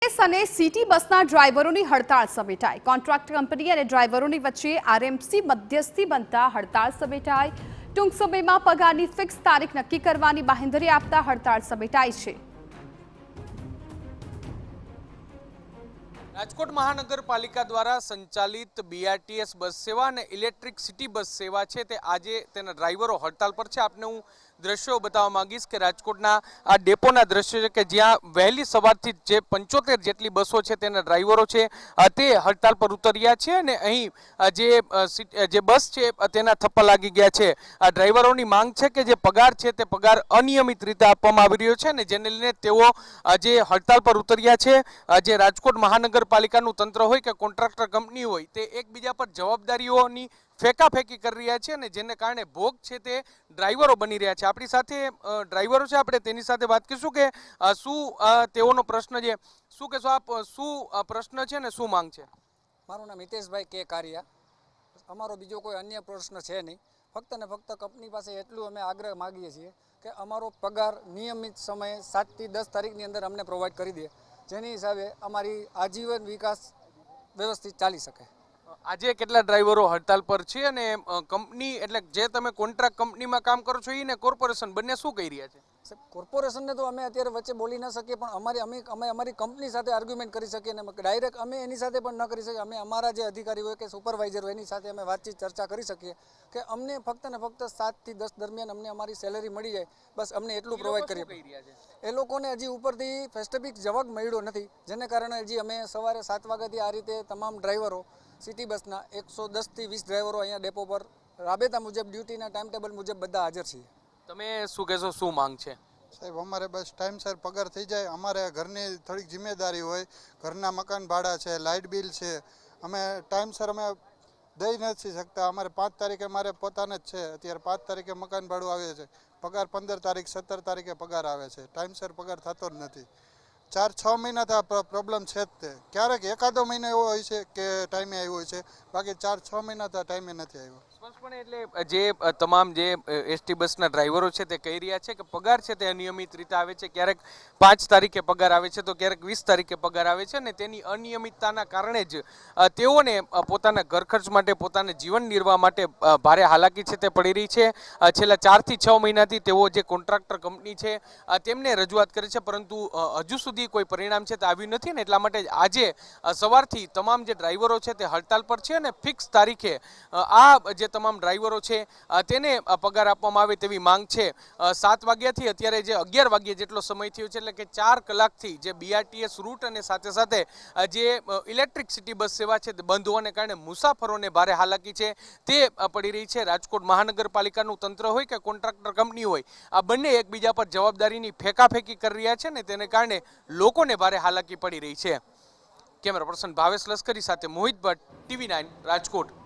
અને સિટી બસના ડ્રાઈવરોની હડતાળ સમેટાઈ। કોન્ટ્રાક્ટ કંપની અને ડ્રાઈવરોની વચ્ચે આરએમસી મધ્યસ્થી બનતા હડતાળ સમેટાઈ। ટૂંક સમયમાં પગારની ફિક્સ તારીખ નક્કી કરવાની બાંહેધરી આપતા હડતાળ સમેટાઈ છે। રાજકોટ મહાનગરપાલિકા દ્વારા સંચાલિત બીઆરટીએસ બસ સેવા અને ઇલેક્ટ્રિક સિટી બસ સેવા છે તે આજે તેના ડ્રાઈવરો હડતાલ પર છે। આપને હું દ્રશ્યો બતાવવા માંગીશ કે રાજકોટના આ ડેપોના દ્રશ્યો છે કે જ્યાં વહેલી સવારથી જે 75 જેટલી બસો છે તેના ડ્રાઈવરો છે તે હડતાલ પર ઉતર્યા છે અને અહીં જે બસ છે તેના થપ્પા લાગી ગયા છે। આ ડ્રાઈવરોની માંગ છે કે જે પગાર છે તે પગાર અનિયમિત રીતે આપવામાં આવી રહ્યો છે અને જેને લઈને તેઓ જે હડતાલ પર ઉતર્યા છે। જે રાજકોટ મહાનગરપાલિકાનું તંત્ર હોય કે કોન્ટ્રાક્ટર કંપની હોય તે એકબીજા પર જવાબદારીઓની ફેંકાફેંકી કરી રહ્યા છે અને જેને કારણે ભોગ છે તે ડ્રાઈવરો બની રહ્યા છે। આપણી સાથે ડ્રાઈવરો છે, આપણે તેની સાથે વાત કરીશું કે શું તેઓનો પ્રશ્ન છે, શું કહેશો આપ, શું પ્રશ્ન છે ને શું માંગ છે? મારું નામ હિતેશભાઈ કે કારિયા। અમારો બીજો કોઈ અન્ય પ્રશ્ન છે નહીં, ફક્ત ને ફક્ત કંપની પાસે એટલું અમે આગ્રહ માગીએ છીએ કે અમારો પગાર નિયમિત સમયે 7 થી 10 તારીખની અંદર અમને પ્રોવાઈડ કરી દે, જેની હિસાબે અમારી આજીવન વિકાસ વ્યવસ્થિત ચાલી શકે। આજે કેટલા ડ્રાઈવરો હડતાલ પર છે અને કંપની એટલે જે તમે કોન્ટ્રાક્ટ કંપનીમાં કામ કરો છો એને કોર્પોરેશન બંને શું કહી રહ્યા છે? કોર્પોરેશનને તો અમે અત્યારે વચ્ચે બોલી ન શકીએ, પણ અમે અમારી કંપની સાથે આર્ગ્યુમેન્ટ કરી શકીએ ને ડાયરેક્ટ અમે એની સાથે પણ ન કરી શકીએ। અમે અમારા જે અધિકારી હોય કે સુપરવાઇઝર હોય એની સાથે અમે વાતચીત ચર્ચા કરી શકીએ કે અમને ફક્ત ને ફક્ત 7 થી 10 દરમિયાન અમને અમારી સેલેરી મળી જાય, બસ અમને એટલું પ્રોવાઈડ કરીએ। એ લોકોને હજી ઉપરથી ફેસ્ટિફિક જવાબ મળ્યો નથી, જેને કારણે હજી અમે સવારે 7 વાગ્યાથી આ રીતે તમામ ડ્રાઈવરો સિટી બસના 110 થી 20 ડ્રાઈવરો અહીંયા ડેપો પર રાબેતા મુજબ ડ્યુટીના ટાઈમ ટેબલ મુજબ બધા હાજર છીએ। તમે શું કહેશો, શું માંગ છે? સાહેબ, અમારે બસ ટાઈમસર પગાર થઈ જાય। અમારે ઘરની થોડીક જિમ્મેદારી હોય, ઘરના મકાન ભાડા છે, લાઇટ બિલ છે, અમે ટાઈમસર અમે દઈ નથી શકતા। અમારે 5 તારીખે મારે પોતાને જ છે, અત્યારે 5 તારીખે મકાન ભાડું આવે છે, પગાર 15 તારીખ 17 તારીખે પગાર આવે છે, ટાઈમસર પગાર થતો જ નથી। 4-6 મહિનાથી આ પ્રોબ્લેમ છે જ તે, ક્યારેક એકાદો મહિનો એવો હોય છે કે ટાઈમે આવ્યો હોય છે, બાકી 4-6 મહિનાથી ટાઈમે નથી આવ્યો। સ્પષ્ટપણે એટલે જે તમામ જે એસટી બસના ડ્રાઈવરો છે તે કહી રહ્યા છે કે પગાર છે તે અનિયમિત રીતે આવે છે, ક્યારેક 5 તારીખે પગાર આવે છે તો ક્યારેક 20 તારીખે પગાર આવે છે અને તેની અનિયમિતતાના કારણે જ તેઓને પોતાના ઘર ખર્ચ માટે, પોતાના જીવન નિર્વાહ માટે ભારે હાલાકી છે તે પડી રહી છે। છેલ્લા 4 થી 6 મહિનાથી તેઓ જે કોન્ટ્રાક્ટર કંપની છે તેમને રજૂઆત કરે છે, પરંતુ હજુ સુધી કોઈ પરિણામ છે તે આવ્યું નથી ને એટલા માટે આજે સવારથી તમામ જે ડ્રાઈવરો છે તે હડતાલ પર છે અને ફિક્સ તારીખે આ જે તમામ ડ્રાઈવરો છે તેને પગાર આપવામાં આવે તેવી માંગ છે। 7 વાગ્યાથી અત્યારે જે 11 વાગ્યા જેટલો સમય થયો છે, એટલે કે 4 કલાકથી જે બીઆરટીએસ રૂટ અને સાથે સાથે જે ઇલેક્ટ્રિક સિટી બસ સેવા છે તે બંધ હોવાને કારણે મુસાફરોને ભારે હાલાકી છે તે પડી રહી છે। રાજકોટ મહાનગરપાલિકાનું તંત્ર હોય કે કોન્ટ્રાક્ટર કંપની હોય, આ બંને એકબીજા પર જવાબદારીની ફેંકાફેંકી કરી રહ્યા છે ને તેને કારણે લોકોને ભારે હાલાકી પડી રહી છે। કેમેરા પર્સન ભાવેશ લશ્કરી સાથે મોહિત ભટ્ટ, TV9 રાજકોટ।